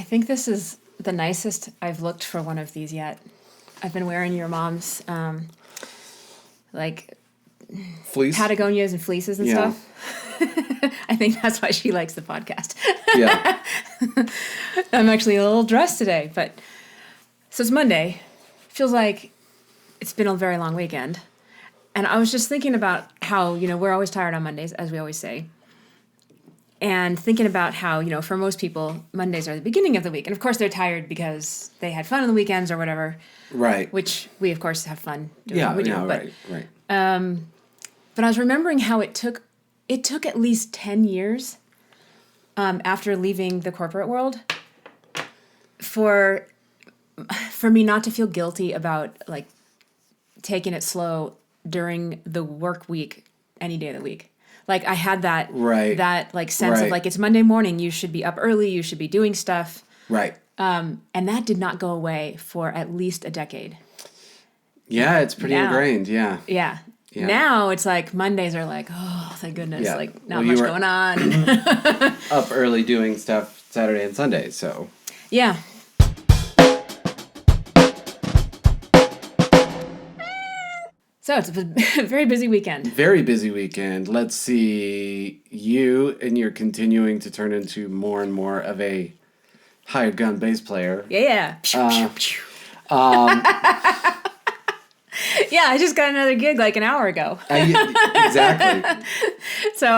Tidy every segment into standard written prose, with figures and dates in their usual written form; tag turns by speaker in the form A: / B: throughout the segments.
A: think this is the nicest I've looked for one of these yet. I've been wearing your mom's,
B: Fleece?
A: Patagonias and fleeces and stuff. I think that's why she likes the podcast.
B: Yeah.
A: I'm actually a little dressed today, so it's Monday. Feels like it's been a very long weekend. And I was just thinking about how, we're always tired on Mondays, as we always say. And thinking about how, for most people, Mondays are the beginning of the week. And of course they're tired because they had fun on the weekends or whatever.
B: Right.
A: Which we, of course, have fun doing what we do.
B: Right.
A: But I was remembering how it took at least 10 years after leaving the corporate world for me not to feel guilty about, like, taking it slow during the work week any day of the week. Like, I had that sense of, like, it's Monday morning, you should be up early, you should be doing stuff.
B: Right.
A: And that did not go away for at least a decade.
B: Yeah, it's pretty ingrained, yeah.
A: Yeah. Now it's like Mondays are like, oh, thank goodness, like not much going on.
B: Up early doing stuff Saturday and Sunday, so.
A: Yeah. So it's a very busy weekend.
B: Very busy weekend. Let's see. You and you're continuing to turn into more and more of a hired gun bass player.
A: Yeah. Yeah, I just got another gig like an hour ago.
B: Exactly.
A: So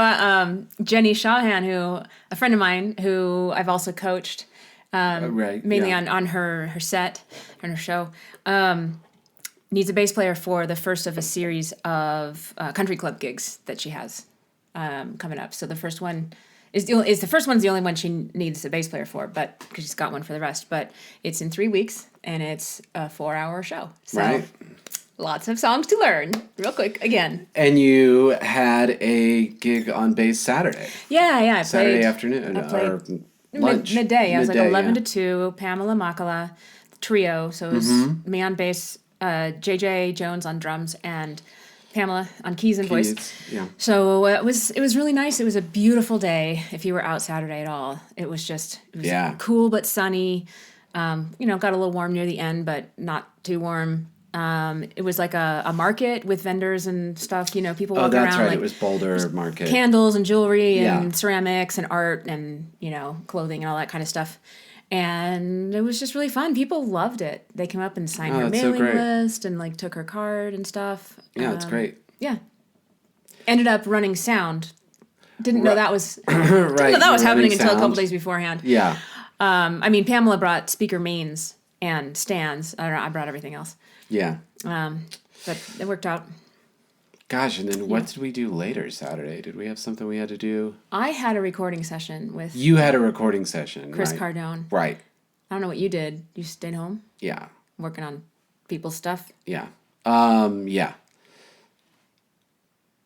A: Jenny Shawhan, a friend of mine who I've also coached, mainly on her set, on her show, needs a bass player for the first of a series of country club gigs that she has coming up. So the first one the first one's the only one she needs a bass player for, but because she's got one for the rest. But it's in 3 weeks and it's a 4-hour show. So lots of songs to learn, real quick again.
B: And you had a gig on bass Saturday.
A: Yeah. I
B: Saturday
A: played,
B: afternoon or lunch.
A: Midday. I was like 11 to 2. Pamela Makala, the trio. So it was me on bass. JJ Jones on drums and Pamela on keys and voice.
B: Yeah.
A: So it was really nice. It was a beautiful day. If you were out Saturday at all, it was cool but sunny. Got a little warm near the end, but not too warm. It was like a market with vendors and stuff. People walking around. Oh, that's right.
B: It was Boulder Market.
A: Candles and jewelry and ceramics and art and clothing and all that kind of stuff. And it was just really fun. People loved it. They came up and signed her mailing list and like took her card and stuff.
B: Yeah, it's great.
A: Yeah. Ended up running sound. Didn't know that was
B: was
A: happening until a couple days beforehand.
B: Yeah.
A: Pamela brought speaker mains and stands. I brought everything else.
B: Yeah.
A: But it worked out.
B: Gosh, and then what did we do later Saturday? Did we have something we had to do?
A: I had a recording session with...
B: You had a recording session,
A: Chris Cardone.
B: Right.
A: I don't know what you did. You stayed home?
B: Yeah.
A: Working on people's stuff?
B: Yeah. Yeah.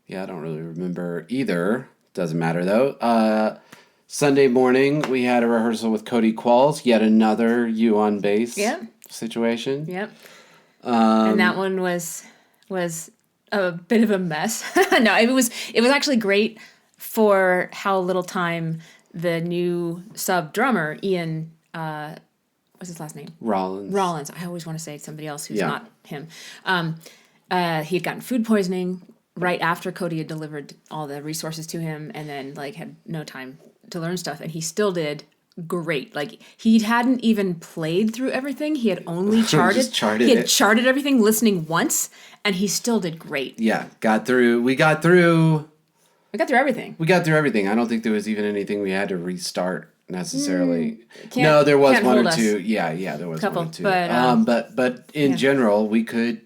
B: Yeah, I don't really remember either. Doesn't matter, though. Sunday morning, we had a rehearsal with Cody Qualls. Yet another you on bass situation.
A: Yep. And that one was a bit of a mess. No, it was actually great for how little time the new sub drummer, Ian, what's his last name? Rollins. I always want to say somebody else who's not him. He had gotten food poisoning right after Cody had delivered all the resources to him and then had no time to learn stuff. And he still did great. He hadn't even played through everything. He had only charted. He had charted everything, listening once, and he still did great.
B: Yeah, We got through everything. I don't think there was even anything we had to restart necessarily. No, there was one or two. Yeah, there was one or two. But in general, we could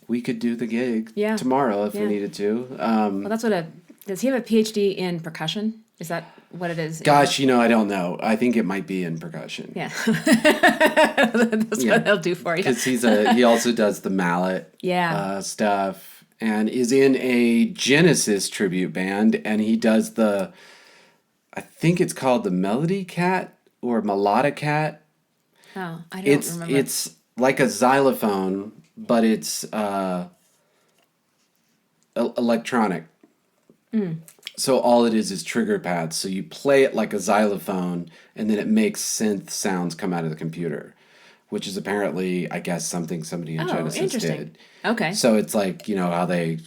B: do the gig tomorrow if we needed to.
A: Well, that's what does he have a PhD in percussion? Is that what it is?
B: Gosh, I don't know. I think it might be in percussion.
A: Yeah. That's what they'll do for you.
B: Because he also does the mallet stuff and is in a Genesis tribute band, and he does I think it's called the Melody Cat or Melodic Cat.
A: Oh, I don't remember.
B: It's like a xylophone, but it's electronic. So all it is trigger pads. So you play it like a xylophone, and then it makes synth sounds come out of the computer, which is apparently, I guess, something somebody in Genesis did.
A: Okay.
B: So it's like, how they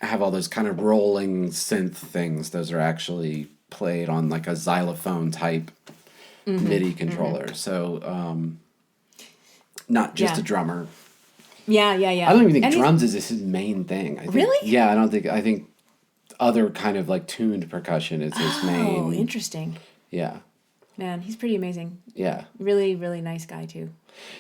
B: have all those kind of rolling synth things. Those are actually played on like a xylophone type MIDI controller. Mm-hmm. So not just a drummer.
A: Yeah.
B: I don't even think drums is his main thing. I think,
A: really?
B: Yeah, I think other kind of like tuned percussion is his main.
A: Oh, interesting.
B: Yeah.
A: Man, he's pretty amazing.
B: Yeah.
A: Really, really nice guy too.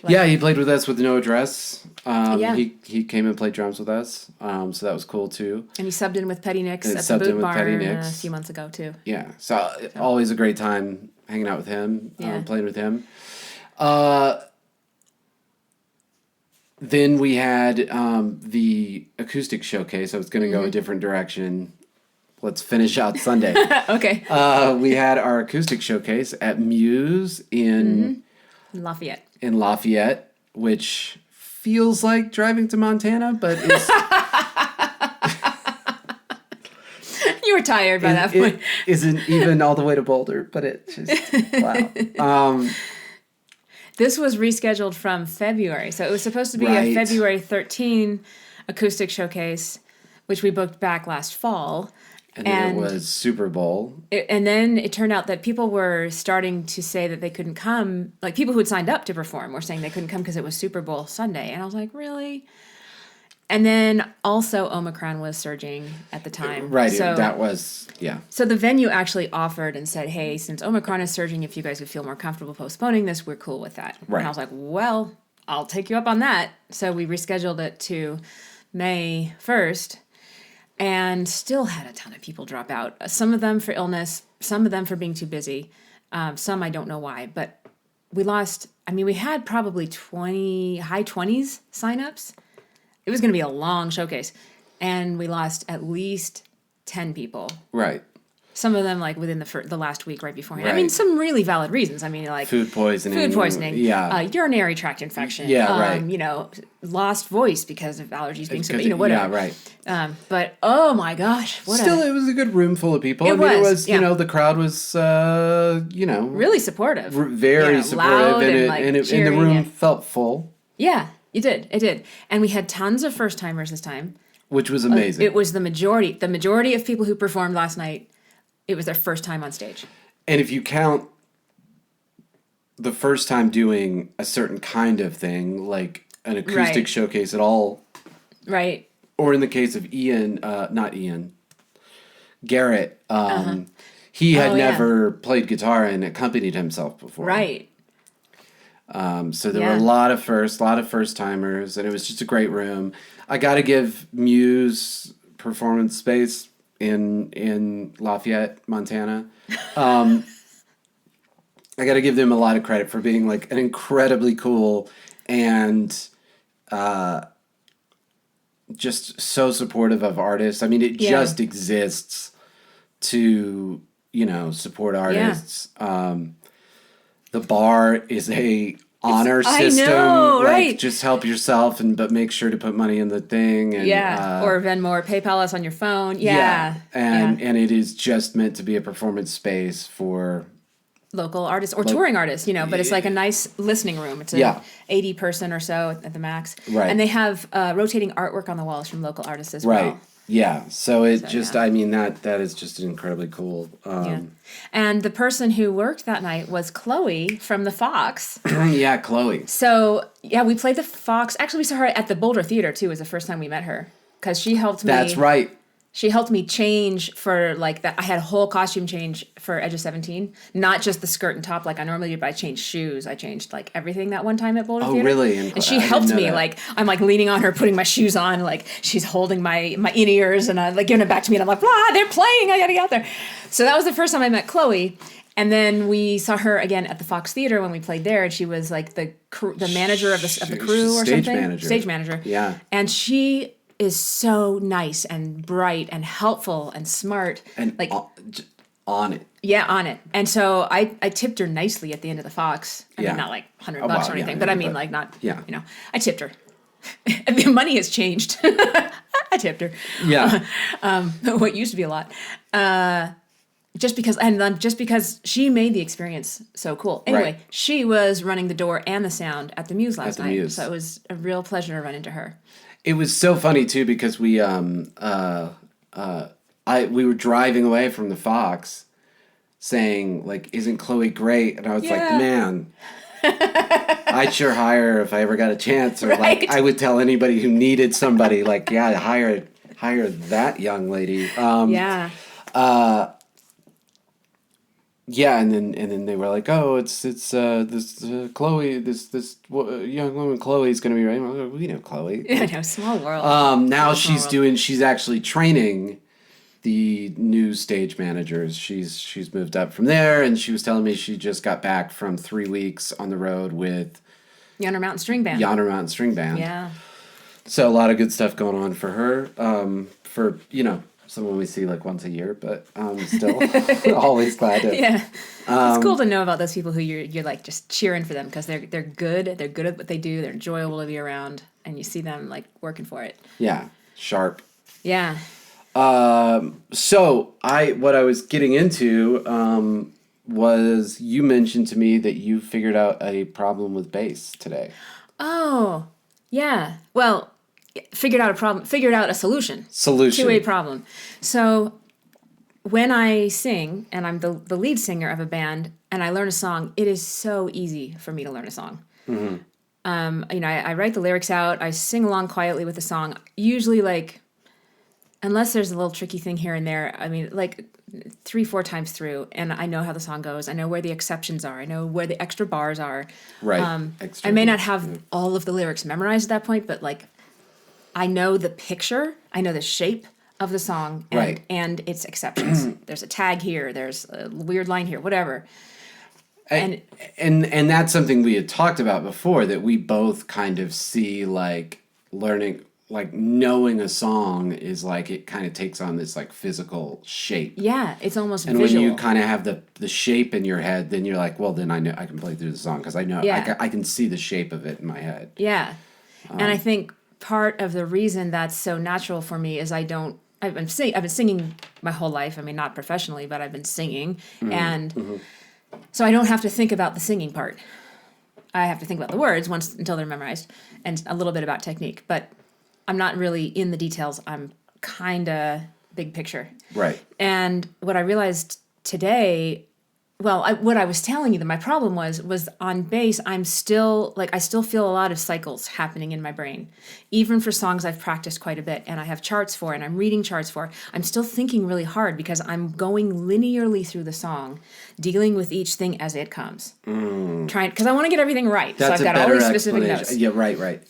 B: He played with us with No Address. He came and played drums with us. So that was cool too.
A: And he subbed in with Petty Nicks at the Boot Barn a few months ago too.
B: Yeah. So always a great time hanging out with him, playing with him. Then we had the Acoustic Showcase. I was going to go a different direction. Let's finish out Sunday.
A: Okay.
B: We had our Acoustic Showcase at Muse in
A: Lafayette.
B: In Lafayette, which feels like driving to Montana, but it's...
A: You were tired by that point.
B: It isn't even all the way to Boulder, but it's just... Wow.
A: This was rescheduled from February. So it was supposed to be a February 13 Acoustic Showcase, which we booked back last fall.
B: And then it was Super Bowl.
A: And then it turned out that people were starting to say that they couldn't come. Like, people who had signed up to perform were saying they couldn't come because it was Super Bowl Sunday. And I was like, really? And then also Omicron was surging at the time.
B: Right. So that was,
A: So the venue actually offered and said, hey, since Omicron is surging, if you guys would feel more comfortable postponing this, we're cool with that.
B: Right.
A: And I was like, well, I'll take you up on that. So we rescheduled it to May 1st. And still had a ton of people drop out. Some of them for illness, some of them for being too busy. Some I don't know why. But we had probably high 20s signups. It was going to be a long showcase. And we lost at least 10 people.
B: Right.
A: Some of them, like, within the last week right beforehand. Right. I mean, some really valid reasons. I mean, like...
B: Food poisoning.
A: Urinary tract infection.
B: Yeah, right.
A: Lost voice because of allergies being so... whatever.
B: Yeah, right.
A: But, oh my gosh.
B: It was a good room full of people. It was, the crowd was,
A: really supportive.
B: Very supportive. And the room felt full.
A: Yeah, it did. And we had tons of first-timers this time.
B: Which was amazing.
A: It was the majority. The majority of people who performed last night... It was their first time on stage. And
B: if you count the first time doing a certain kind of thing, like an acoustic showcase at all.
A: Right.
B: Or in the case of Garrett, he had never played guitar and accompanied himself before.
A: Right.
B: So there were a lot of first-timers, and it was just a great room. I got to give Muse performance space in Lafayette, Montana. I got to give them a lot of credit for being like an incredibly cool and just so supportive of artists. I mean, it just exists to, support artists. Yeah. The bar is a honor system. I know, right? Just help yourself, but make sure to put money in the thing. And,
A: or Venmo or PayPal us on your phone. Yeah.
B: And it is just meant to be a performance space for
A: local artists or touring artists, but it's like a nice listening room. It's 80 person or so at the max.
B: Right.
A: And they have rotating artwork on the walls from local artists as well.
B: Right. Yeah. So I mean, that is just incredibly cool.
A: And the person who worked that night was Chloe from the Fox.
B: Yeah, Chloe.
A: So, we played the Fox. Actually, we saw her at the Boulder Theater, too. It was the first time we met her. Because she helped me.
B: That's right.
A: She helped me change for, like, that. I had a whole costume change for Edge of 17. Not just the skirt and top like I normally do, but I changed shoes. I changed, like, everything that one time at Boulder Theater.
B: Oh, really?
A: And she helped me. Like, I'm, like, leaning on her, putting my shoes on. Like, she's holding my in-ears and, like, giving it back to me. And I'm like, they're playing. I got to get out there. So that was the first time I met Chloe. And then we saw her again at the Fox Theater when we played there. And she was, like, the manager of the crew or something. Stage manager.
B: Yeah.
A: And she is so nice and bright and helpful and smart.
B: And like on it.
A: Yeah, on it. And so I tipped her nicely at the end of the Fox. I mean, not like $100 or anything, but I mean, like not, I tipped her. the money has changed. I tipped her.
B: Yeah.
A: What used to be a lot. Just because she made the experience so cool. Anyway, She was running the door and the sound at the Muse last night. Muse. So it was a real pleasure to run into her.
B: It was so funny too because we were driving away from the Fox saying like, isn't Chloe great? And I was like, man, I'd sure hire her if I ever got a chance. Or like I would tell anybody who needed somebody like, yeah, hire that young lady. Yeah, and then they were like, oh, it's this Chloe, this young woman Chloe's gonna be right. Like, we know Chloe.
A: Yeah, I know, small world.
B: Now she's actually training the new stage managers. She's moved up from there, and she was telling me she just got back from 3 weeks on the road with
A: Yonder Mountain String Band.
B: Yeah. So a lot of good stuff going on for her. For someone we see like once a year, but still always glad to.
A: Yeah, it's cool to know about those people who you're like just cheering for them because they're good. They're good at what they do. They're enjoyable to be around, and you see them like working for it.
B: Yeah, sharp.
A: Yeah.
B: So what I was getting into was you mentioned to me that you figured out a problem with bass today.
A: Oh, yeah. Well. Figured out a solution to a problem. So when I sing and I'm the lead singer of a band and I learn a song, it is so easy for me to learn a song. Mm-hmm. I write the lyrics out, I sing along quietly with the song, usually like, unless there's a little tricky thing here and there, I mean, like 3-4 times through, and I know how the song goes. I know where the exceptions are. I know where the extra bars are.
B: Right.
A: I may not have all of the lyrics memorized at that point, but like, I know the picture, I know the shape of the song and its exceptions. There's a tag here, there's a weird line here, whatever.
B: And that's something we had talked about before, that we both kind of see like learning, like knowing a song is like, it kind of takes on this like physical shape.
A: Yeah, it's almost
B: and
A: visual.
B: When you kind of have the shape in your head, then you're like, well, then I know I can play through the song because I know I can see the shape of it in my head.
A: Yeah, and I think part of the reason that's so natural for me is I've been singing my whole life. I mean, not professionally, but I've been singing. And so I don't have to think about the singing part. I have to think about the words until they're memorized and a little bit about technique. But I'm not really in the details. I'm kind of big picture.
B: Right.
A: And what I realized today, what I was telling you that my problem was on bass, I still feel a lot of cycles happening in my brain. Even for songs I've practiced quite a bit and I have charts for and I'm reading charts for, I'm still thinking really hard because I'm going linearly through the song, dealing with each thing as it comes. Because I want to get everything right.
B: That's
A: so I've got all these specific notes.
B: Yeah, right.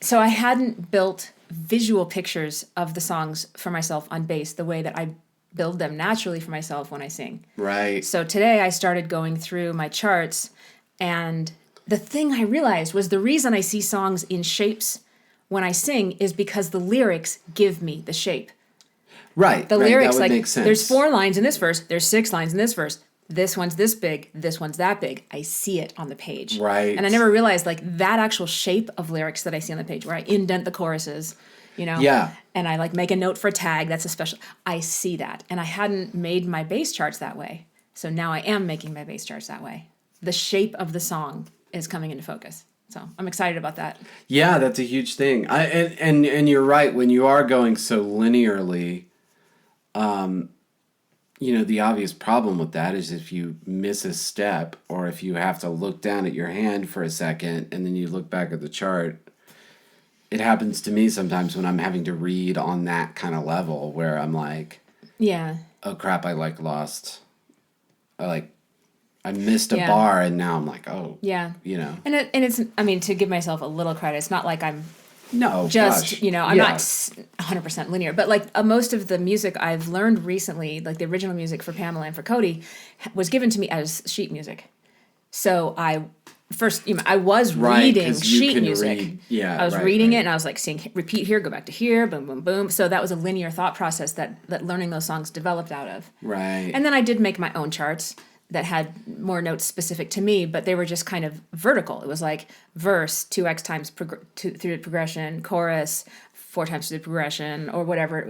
A: So I hadn't built visual pictures of the songs for myself on bass the way that I build them naturally for myself when I sing.
B: Right.
A: So today I started going through my charts, and the thing I realized was the reason I see songs in shapes when I sing is because the lyrics give me the shape.
B: Right.
A: The lyrics,
B: that would
A: like,
B: make sense.
A: There's 4 lines in this verse, there's 6 lines in this verse. This one's this big, this one's that big. I see it on the page.
B: Right.
A: And I never realized like that actual shape of lyrics that I see on the page where I indent the choruses,
B: Yeah.
A: And I like make a note for a tag. That's a special. I see that. And I hadn't made my bass charts that way. So now I am making my bass charts that way. The shape of the song is coming into focus. So I'm excited about that.
B: Yeah, that's a huge thing. And you're right. When you are going so linearly, the obvious problem with that is if you miss a step or if you have to look down at your hand for a second and then you look back at the chart. It happens to me sometimes when I'm having to read on that kind of level where I'm like,
A: yeah,
B: oh crap, I lost. I missed a bar and now I'm like, oh,
A: yeah,
B: And
A: it's, I mean, to give myself a little credit, it's not like I'm I'm not 100% linear, but like most of the music I've learned recently, like the original music for Pamela and for Cody was given to me as sheet music. So I was reading sheet music. I was reading it and I was like saying, repeat here, go back to here, boom, boom, boom. So that was a linear thought process that learning those songs developed out of.
B: Right.
A: And then I did make my own charts that had more notes specific to me, but they were just kind of vertical. It was like verse 2x times through the progression, chorus 4 times through the progression, or whatever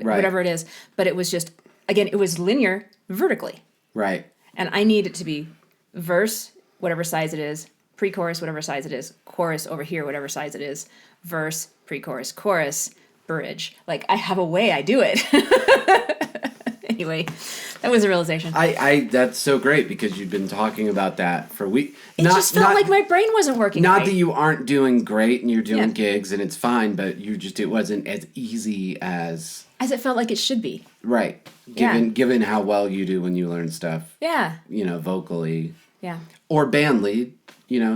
A: it is. But it was just, again, it was linear vertically.
B: Right.
A: And I need it to be verse, whatever size it is, pre-chorus, whatever size it is, chorus over here, whatever size it is, verse, pre-chorus, chorus, bridge. Like, I have a way I do it. Anyway, that was a realization.
B: That's so great, because you've been talking about that for weeks.
A: It just felt like my brain wasn't working
B: Not that you aren't doing great and you're doing gigs and it's fine, but it wasn't as easy as
A: it felt like it should be.
B: Right. Given how well you do when you learn stuff.
A: Yeah.
B: Vocally.
A: Yeah.
B: Or band lead,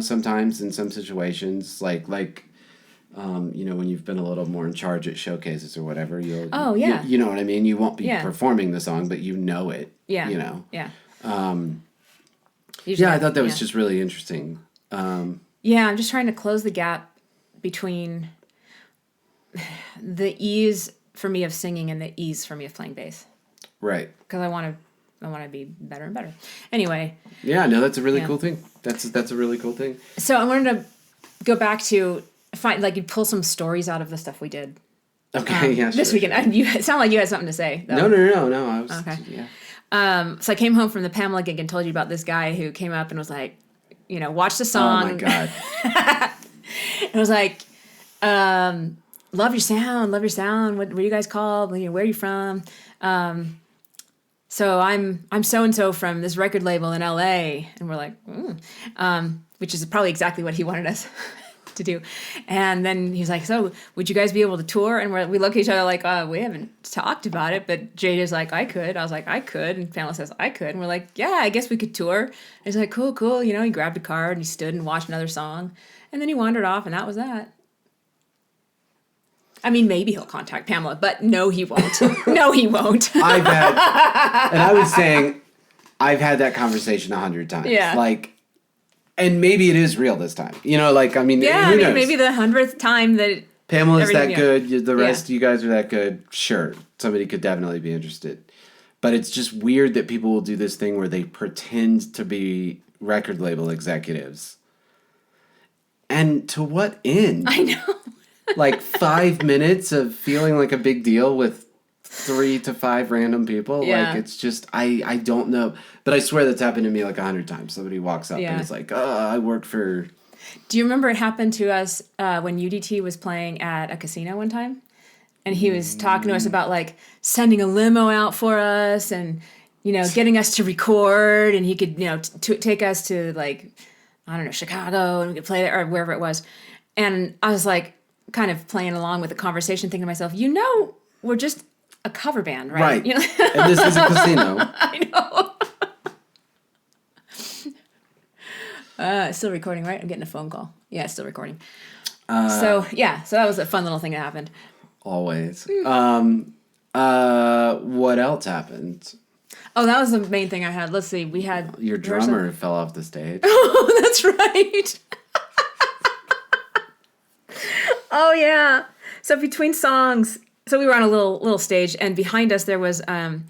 B: sometimes in some situations, like when you've been a little more in charge at showcases or whatever, you know what I mean? You won't be performing the song, but you know it. Yeah.
A: Yeah.
B: I thought that was just really interesting.
A: I'm just trying to close the gap between the ease for me of singing and the ease for me of playing bass.
B: Right.
A: Because I want to be better and better. Anyway.
B: Yeah, no, that's a really cool thing. That's a really cool thing.
A: So I wanted to go back to you pull some stories out of the stuff we did.
B: Okay,
A: this weekend. It sounded like you had something to say, though.
B: No. I was,
A: okay. Yeah. So I came home from the Pamela gig and told you about this guy who came up and was like, watch the song.
B: Oh, my God.
A: It was like, love your sound. What are you guys called? Where are you from? So I'm so-and-so from this record label in LA. And we're like, which is probably exactly what he wanted us to do. And then he's like, so would you guys be able to tour? And we look at each other like, we haven't talked about it, but JJ's like, I could. I was like, I could. And Pamela says, I could. And we're like, yeah, I guess we could tour. And he's like, cool. He grabbed a card and he stood and watched another song. And then he wandered off, and that was that. I mean, maybe he'll contact Pamela, but no, he won't. No, he won't.
B: And I was saying, I've had that conversation 100 times.
A: Yeah.
B: And maybe it is real this time. Who knows?
A: Maybe the 100th time that
B: Pamela's that good, the rest of you guys are that good. Sure, somebody could definitely be interested. But it's just weird that people will do this thing where they pretend to be record label executives. And to what end?
A: I know.
B: 5 minutes of feeling like a big deal with 3 to 5 random people.
A: Yeah.
B: It's just, I don't know. But I swear that's happened to me 100 times. Somebody walks up and is like, I work for...
A: Do you remember it happened to us when UDT was playing at a casino one time? And he was talking to us about sending a limo out for us and, getting us to record, and he could, take us to Chicago, and we could play there or wherever it was. And I was kind of playing along with the conversation, thinking to myself, we're just a cover band, right?
B: Right. And this is a casino.
A: I know. Still recording, right? I'm getting a phone call. Yeah, it's still recording. So that was a fun little thing that happened.
B: Always. What else happened?
A: Oh, that was the main thing I had. Let's see. We had...
B: Your drummer fell off the stage.
A: Oh, that's right. Oh, yeah. So between songs... So we were on a little stage, and behind us there was a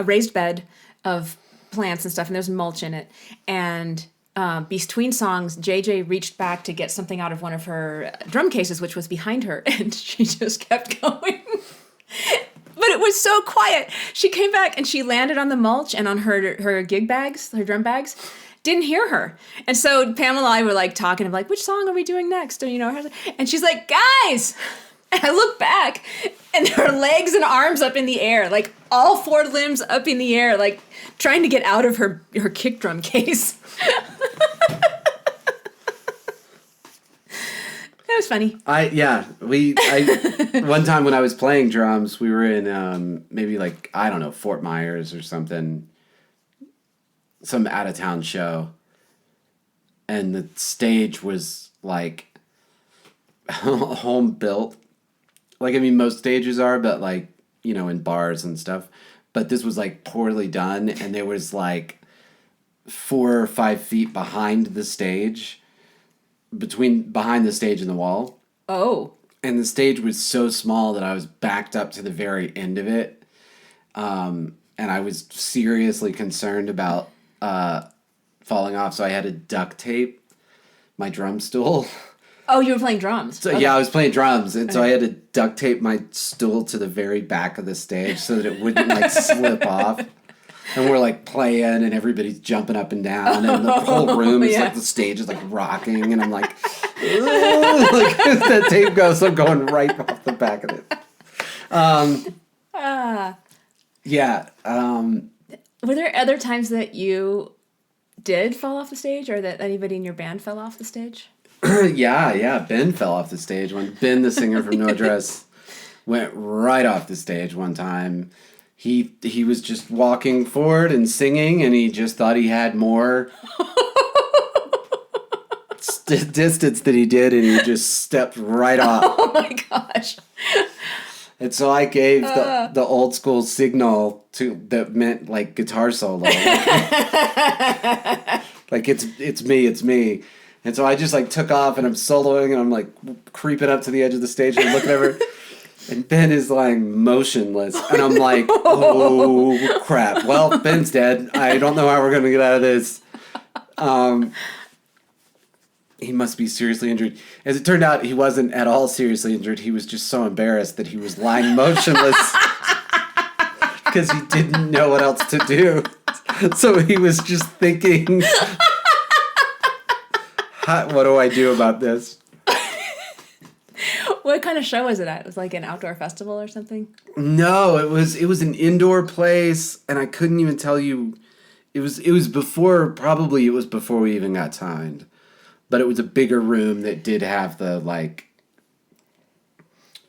A: raised bed of plants and stuff, and there's mulch in it. And between songs, JJ reached back to get something out of one of her drum cases, which was behind her, and she just kept going. But it was so quiet. She came back, and she landed on the mulch and on her gig bags, her drum bags. Didn't hear her. And so Pamela and I were talking of which song are we doing next? And, and she's like, guys... And I look back, and her legs and arms up in the air, all 4 limbs up in the air, trying to get out of her kick drum case. That was funny.
B: One time when I was playing drums, we were in maybe Fort Myers or something, some out of town show, and the stage was home built. Most stages are, but in bars and stuff. But this was poorly done, and there was 4 or 5 feet behind the stage, behind the stage and the wall.
A: Oh.
B: And the stage was so small that I was backed up to the very end of it. And I was seriously concerned about falling off, so I had to duct tape my drum stool.
A: Oh, you were playing drums.
B: So, okay. Yeah, I was playing drums, and so I had to duct tape my stool to the very back of the stage so that it wouldn't, like, slip off. And we're, like, playing, and everybody's jumping up and down, and the whole room is, like, the stage is, like, rocking, and I'm like, like, as that tape goes, I'm going right off the back of it. Yeah.
A: Were there other times that you did fall off the stage, or that anybody in your band fell off the stage?
B: Yeah. Ben fell off the stage. When Ben, the singer from No Address, went right off the stage one time. He was just walking forward and singing, and he just thought he had more distance than he did, and he just stepped right off.
A: Oh my gosh.
B: And so I gave the old school signal that meant, like, guitar solo. Like it's me. And so I just, like, took off, and I'm soloing, and I'm, like, creeping up to the edge of the stage and looking over. And Ben is lying motionless. And I'm like, oh, crap. Well, Ben's dead. I don't know how we're going to get out of this. He must be seriously injured. As it turned out, he wasn't at all seriously injured. He was just so embarrassed that he was lying motionless because he didn't know what else to do. So he was just thinking, what do I do about this?
A: What kind of show was it at? It was like an outdoor festival or something?
B: No, it was an indoor place, and I couldn't even tell you. It was before we even got signed. But it was a bigger room that did have the, like,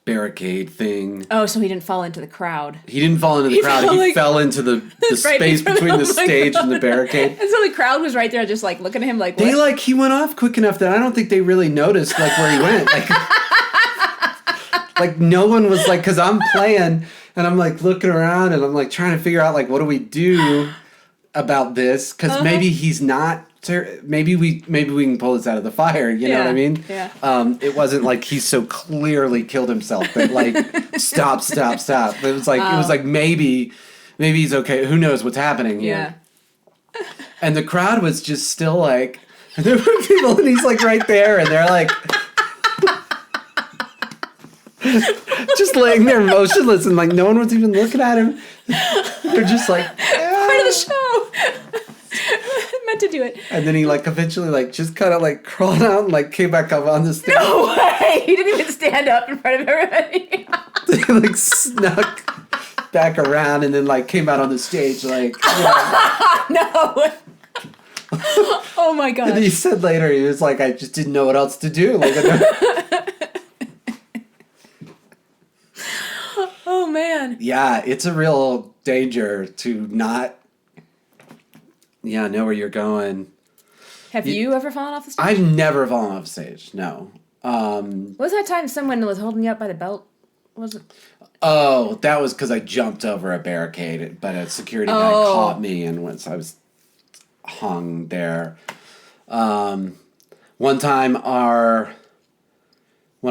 B: barricade thing.
A: Oh, so he didn't fall into the crowd.
B: He didn't fall into the crowd. He fell into the space between the stage and the barricade.
A: And so the crowd was right there just, like, looking at him like, what?
B: He went off quick enough that I don't think they really noticed, like, where he went. Like, no one was, like, because I'm playing, and I'm, like, looking around, and I'm, like, trying to figure out, like, what do we do about this? Because maybe he's not... Maybe we can pull this out of the fire, you know what I mean?
A: Yeah.
B: It wasn't like he so clearly killed himself that, like, stop. It was like maybe he's okay. Who knows what's happening here? Yeah. And the crowd was just still like, there were people, and he's like right there, and they're like just laying there motionless, and like no one was even looking at him. They're just like
A: part of the show. Meant to do it.
B: And then he, like, eventually, like, just kind of, like, crawled out and, like, came back up on the stage.
A: No way! He didn't even stand up in front of everybody.
B: He, like, snuck back around and then, like, came out on the stage, like...
A: No! Oh, my God.
B: And he said later, he was like, I just didn't know what else to do. Like,
A: oh, man.
B: Yeah, it's a real danger to not... Yeah, know where you're going.
A: Have you ever fallen off the stage?
B: I've never fallen off the stage, no.
A: What was that time someone was holding you up by the belt? Was it?
B: Oh, that was because I jumped over a barricade, but a security guy caught me, and once I was hung there. One time, one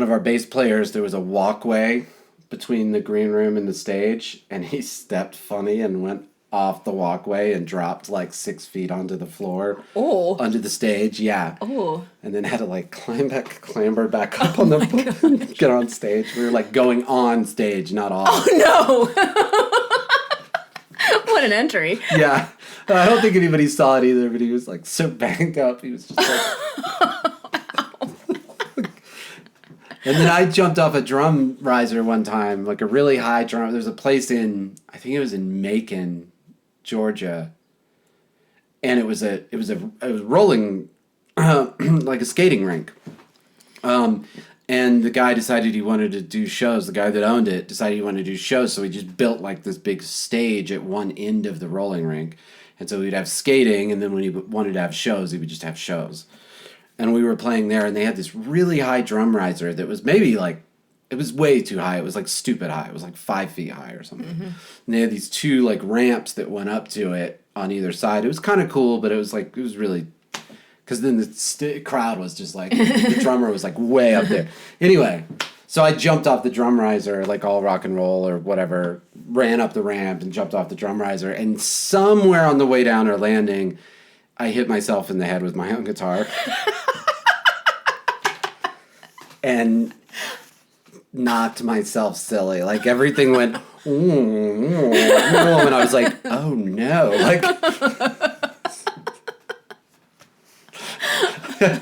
B: of our bass players, there was a walkway between the green room and the stage, and he stepped funny and went off the walkway and dropped like 6 feet onto the floor.
A: Oh.
B: Under the stage, yeah.
A: Oh.
B: And then had to like clamber back up on the get on stage. We were like going on stage, not off.
A: Oh no. What an entry.
B: Yeah. I don't think anybody saw it either, but he was like so banged up. He was just like And then I jumped off a drum riser one time, like a really high drum. There's a place I think it was in Macon, Georgia, and it was rolling like a skating rink. And the guy decided he wanted to do shows. The guy that owned it decided he wanted to do shows, so he just built like this big stage at one end of the rolling rink. And so we'd have skating, and then when he wanted to have shows, he would just have shows. And we were playing there, and they had this really high drum riser that was maybe like, it was way too high. It was like stupid high. It was like 5 feet high or something. Mm-hmm. And they had these two like ramps that went up to it on either side. It was kind of cool, but it was really, because then the crowd was just like, the drummer was like way up there. Anyway, So I jumped off the drum riser, like all rock and roll or whatever, ran up the ramp and jumped off the drum riser. And somewhere on the way down or landing, I hit myself in the head with my own guitar. And knocked myself silly. Like everything went, and I was like, oh no. Like,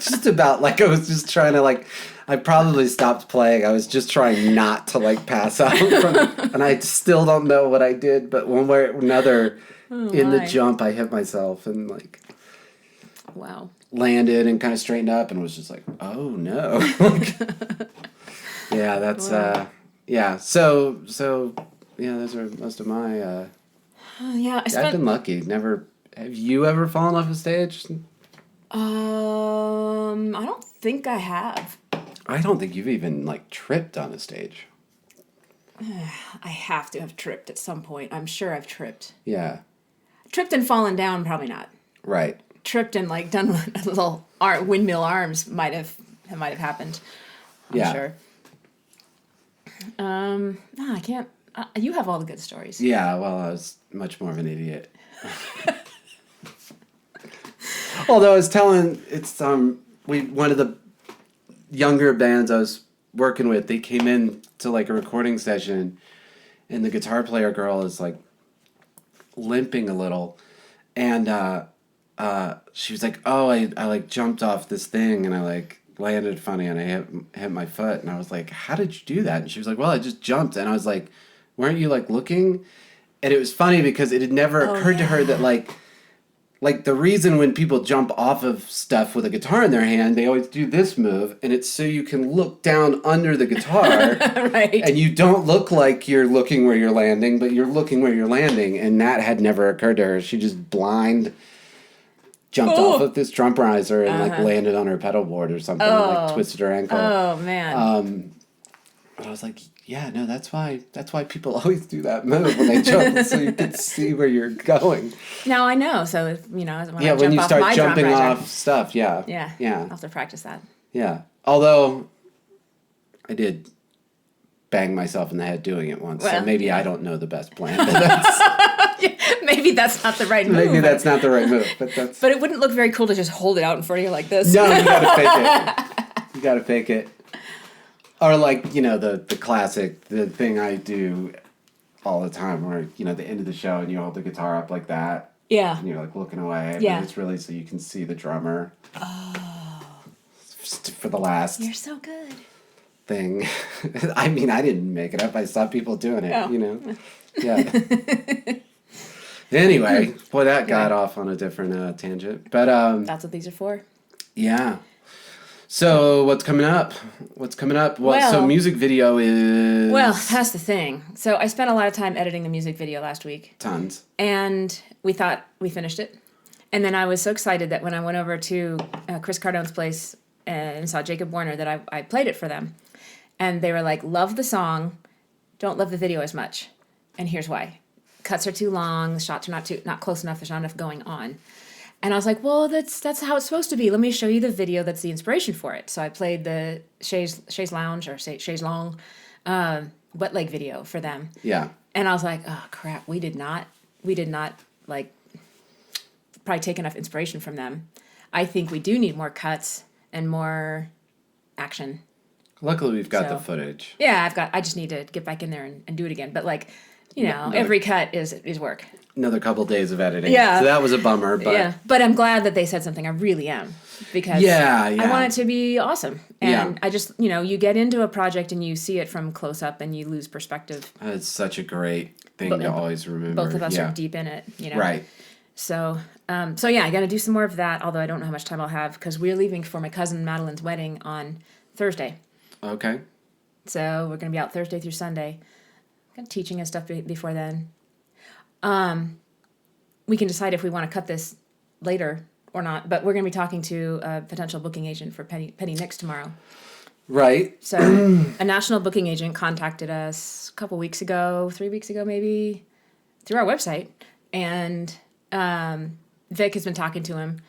B: just about like I was just trying to like, I probably stopped playing. I was just trying not to like pass out from it. And I still don't know what I did, but one way or another the jump I hit myself and like
A: wow.
B: Landed and kind of straightened up and was just like, oh no. Yeah, that's yeah. So yeah, those are most of my I've been lucky. Never have you ever fallen off a stage?
A: I don't think I have.
B: I don't think you've even like tripped on a stage.
A: I have to have tripped at some point. I'm sure I've tripped.
B: Yeah.
A: Tripped and fallen down, probably not.
B: Right.
A: Tripped and like done a little windmill arms might have happened. I'm sure. No, I can't. You have all the good stories.
B: Yeah, well, I was much more of an idiot. Although I was telling, it's one of the younger bands I was working with, they came in to like a recording session, and the guitar player girl is like limping a little, and she was like, "Oh, I like jumped off this thing and I like landed funny and I hit my foot," and I was like, "How did you do that?" And she was like, "Well, I just jumped," and I was like, "Weren't you like looking?" And it was funny because it had never occurred to her that like the reason when people jump off of stuff with a guitar in their hand, they always do this move, and it's so you can look down under the guitar,
A: right?
B: And you don't look like you're looking where you're landing, but you're looking where you're landing, and that had never occurred to her. She just jumped off of this drum riser and like landed on her pedal board or something, and like twisted her ankle.
A: Oh man!
B: But I was like, yeah, no, that's why people always do that move when they jump, so you can see where you're going.
A: Now I know. So if, when
B: you start jumping off stuff, yeah.
A: I'll have to practice that.
B: Yeah, although I did bang myself in the head doing it once, so maybe I don't know the best plan. But
A: maybe that's not the right move.
B: Maybe that's not the right move, but that's.
A: But it wouldn't look very cool to just hold it out in front of you like this.
B: No, you gotta fake it. You gotta fake it. Or like, the classic, the thing I do all the time where, at the end of the show and you hold the guitar up like that.
A: Yeah.
B: And you're like looking away.
A: Yeah.
B: But it's really so you can see the drummer.
A: Oh.
B: For the last.
A: You're so good.
B: Thing. I mean, I didn't make it up. I saw people doing it, Yeah. Anyway, boy, that got off on a different tangent. But
A: that's what these are for.
B: Yeah. So what's coming up? Well, so music video is...
A: Well, that's the thing. So I spent a lot of time editing the music video last week.
B: Tons.
A: And we thought we finished it. And then I was so excited that when I went over to Chris Cardone's place and saw Jacob Warner that I played it for them. And they were like, love the song, don't love the video as much. And here's why. Cuts are too long, the shots are not close enough, there's not enough going on. And I was like, well, that's how it's supposed to be. Let me show you the video that's the inspiration for it. So I played the Chaise Lounge or Chaise Long wet leg video for them.
B: Yeah.
A: And I was like, oh crap, we did not like probably take enough inspiration from them. I think we do need more cuts and more action.
B: Luckily we've got the footage.
A: Yeah, I just need to get back in there and do it again. But like, every cut is work.
B: Another couple days of editing.
A: Yeah.
B: So that was a bummer, but...
A: Yeah, but I'm glad that they said something. I really am. Because I want it to be awesome. And I just, you get into a project and you see it from close up and you lose perspective.
B: It's such a great thing to always remember.
A: Both of us are deep in it,
B: Right.
A: So, I got to do some more of that, although I don't know how much time I'll have because we're leaving for my cousin Madeline's wedding on Thursday.
B: Okay.
A: So we're going to be out Thursday through Sunday. Got teaching and stuff before then. We can decide if we want to cut this later or not, but we're going to be talking to a potential booking agent for Penny Nicks tomorrow.
B: Right.
A: So a national booking agent contacted us a couple weeks ago, 3 weeks ago maybe, through our website. And Vic has been talking to him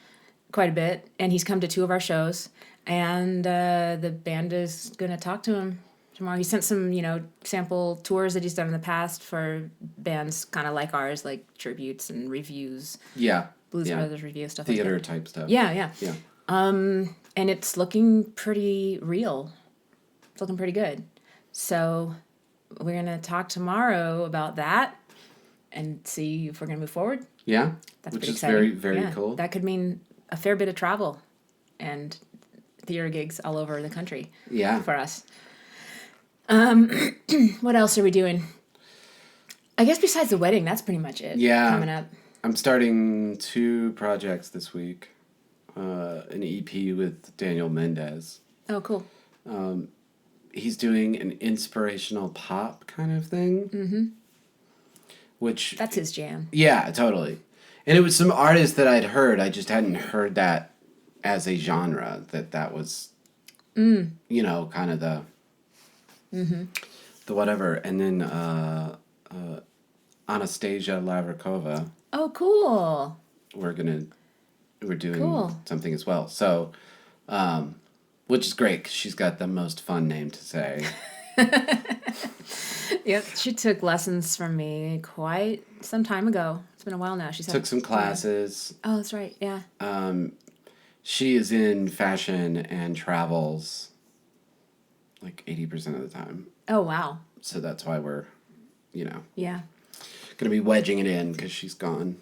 A: quite a bit, and he's come to 2 of our shows. And the band is going to talk to him tomorrow. He sent some, sample tours that he's done in the past for bands kind of like ours, like tributes and reviews.
B: Yeah.
A: Blues Brothers review, stuff
B: Theater
A: like that.
B: type stuff.
A: Yeah. And it's looking pretty real. It's looking pretty good. So we're going to talk tomorrow about that and see if we're going to move forward.
B: Yeah.
A: That's
B: which
A: pretty
B: is
A: exciting.
B: very, very cool.
A: That could mean a fair bit of travel and theater gigs all over the country.
B: Yeah.
A: For us. What else are we doing? I guess besides the wedding, that's pretty much it.
B: Yeah.
A: Coming up.
B: I'm starting 2 projects this week. An EP with Daniel Mendez.
A: Oh, cool.
B: He's doing an inspirational pop kind of thing. Mm-hmm. Which...
A: That's his jam.
B: Yeah, totally. And it was some artists that I'd heard. I just hadn't heard that as a genre. That was, kind of the... Mm-hmm. The whatever. And then Anastasia Lavrakova.
A: Oh, cool.
B: We're doing something as well. So, which is great because she's got the most fun name to say.
A: Yep, she took lessons from me quite some time ago. It's been a while now. She
B: took some classes.
A: Oh, that's right. Yeah.
B: She is in fashion and travels like 80% of the time.
A: Oh, wow.
B: So that's why we're,
A: Yeah.
B: going to be wedging it in because she's gone.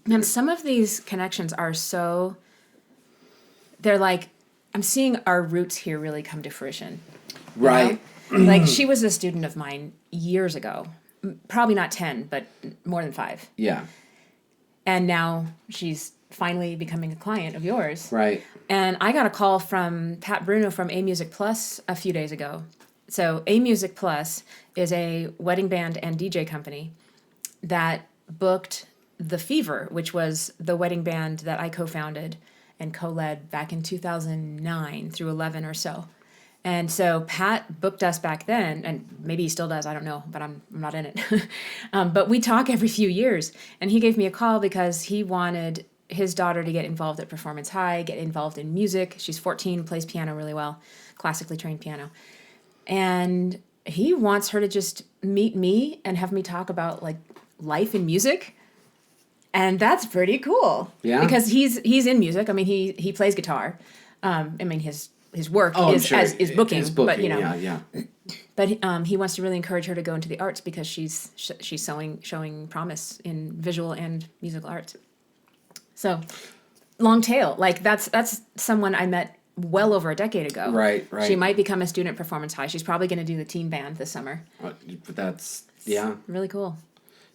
A: Man, some of these connections are they're like, I'm seeing our roots here really come to fruition.
B: Right.
A: Like, she was a student of mine years ago. Probably not 10, but more than 5.
B: Yeah.
A: And now she's finally becoming a client of yours.
B: Right.
A: And I got a call from Pat Bruno from A Music Plus a few days ago. So A Music Plus is a wedding band and DJ company that booked The Fever, which was the wedding band that I co-founded and co-led back in 2009 through 11 or so. And so Pat booked us back then, and maybe he still does, I don't know, but I'm not in it. But we talk every few years, and he gave me a call because he wanted his daughter to get involved at Performance High, get involved in music. She's 14, plays piano really well, classically trained piano. And he wants her to just meet me and have me talk about like life in music. And that's pretty cool.
B: Yeah.
A: Because he's in music. I mean, he plays guitar. His work is booking, but
B: yeah.
A: But he wants to really encourage her to go into the arts because she's showing promise in visual and musical arts. So, long tail, like that's someone I met well over a decade ago.
B: Right.
A: She might become a student at Performance High. She's probably going to do the teen band this summer.
B: But that's
A: really cool.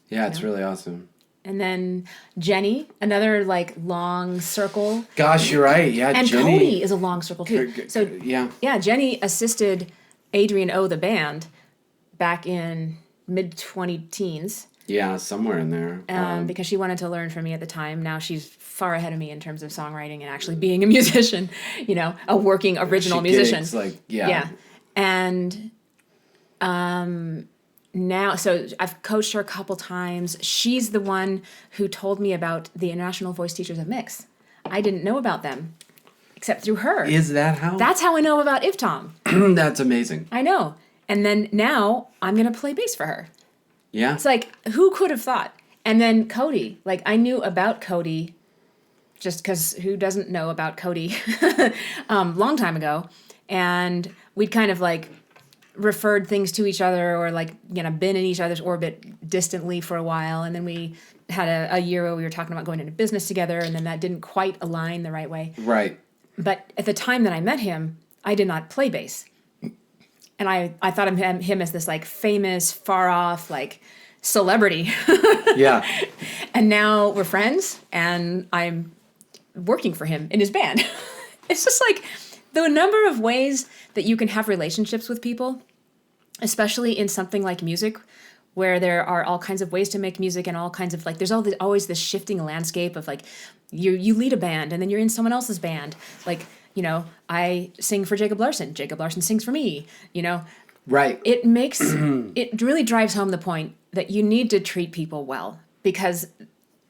B: Yeah, it's really awesome.
A: And then Jenny, another like long circle.
B: Gosh, you're right. Yeah,
A: and
B: Jenny.
A: Cody is a long circle too. So Jenny assisted Adrienne the band back in mid-20-teens.
B: Yeah, somewhere in there.
A: Because she wanted to learn from me at the time. Now she's far ahead of me in terms of songwriting and actually being a musician. A working original musician. Yeah. And now, so I've coached her a couple times. She's the one who told me about the International Voice Teachers of Mix. I didn't know about them except through her.
B: Is that how?
A: That's how I know about IFTOM.
B: That's amazing.
A: I know. And then now I'm going to play bass for her.
B: Yeah.
A: It's like, who could have thought? And then Cody, like I knew about Cody just because who doesn't know about Cody long time ago. And we'd kind of like referred things to each other or like, been in each other's orbit distantly for a while. And then we had a year where we were talking about going into business together, and then that didn't quite align the right way.
B: Right.
A: But at the time that I met him, I did not play bass. And I thought of him as this like famous, far off, like celebrity.
B: Yeah.
A: And now we're friends and I'm working for him in his band. It's just like the number of ways that you can have relationships with people, especially in something like music, where there are all kinds of ways to make music and all kinds of like, there's always this shifting landscape of like, you lead a band and then you're in someone else's band. Like, I sing for Jacob Larson. Jacob Larson sings for me, Right. It makes, it really drives home the point that you need to treat people well, because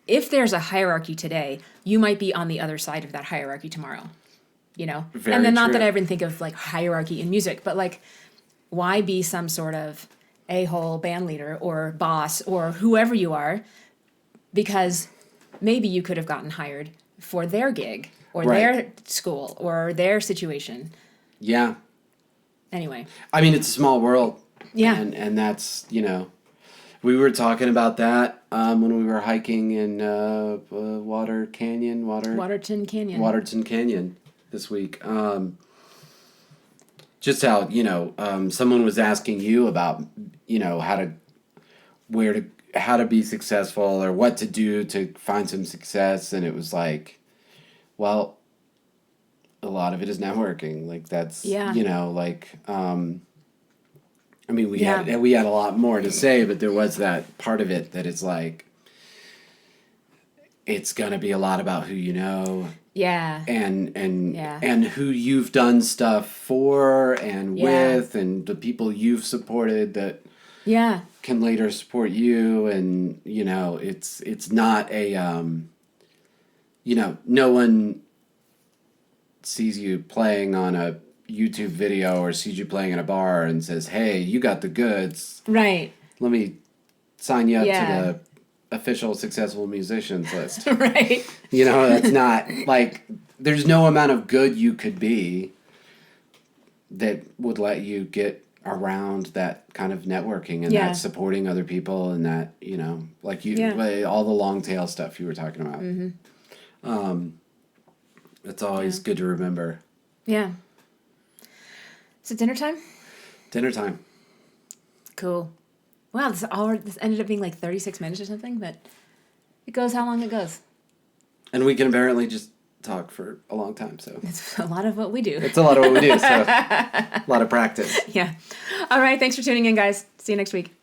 A: if there's a hierarchy today, you might be on the other side of that hierarchy tomorrow,
B: Very
A: and then not
B: true.
A: that I even think of like hierarchy in music, but like why be some sort of a-hole band leader or boss or whoever you are? Because maybe you could have gotten hired for their gig or their school or their situation.
B: Yeah.
A: Anyway.
B: I mean, it's a small world.
A: Yeah.
B: And that's, you know, we were talking about that when we were hiking in Waterton Canyon this week. Just how, you know, someone was asking you about, you know, how to be successful or what to do to find some success. And it was like, well, a lot of it is networking. Like that's, you know, like, I mean, we had a lot more to say, but there was that part of it that it's like, it's going to be a lot about who you know.
A: Yeah.
B: And who you've done stuff for and with, and the people you've supported that can later support you. And, you know, it's not a, you know, no one sees you playing on a YouTube video or sees you playing in a bar and says, hey, you got the goods.
A: Right.
B: Let me sign you up to the official successful musicians list.
A: Right.
B: You know, that's not like there's no amount of good you could be that would let you get around that kind of networking and that supporting other people and that, you know, like all the long tail stuff you were talking about. Mm-hmm. It's always good to remember.
A: Yeah. Is it dinner time?
B: Dinner time.
A: Cool. Wow, this ended up being like 36 minutes or something, but it goes how long it goes.
B: And we can apparently just talk for a long time, so.
A: It's a lot of what we do.
B: It's a lot of what we do, so a lot of practice.
A: Yeah. All right, thanks for tuning in, guys. See you next week.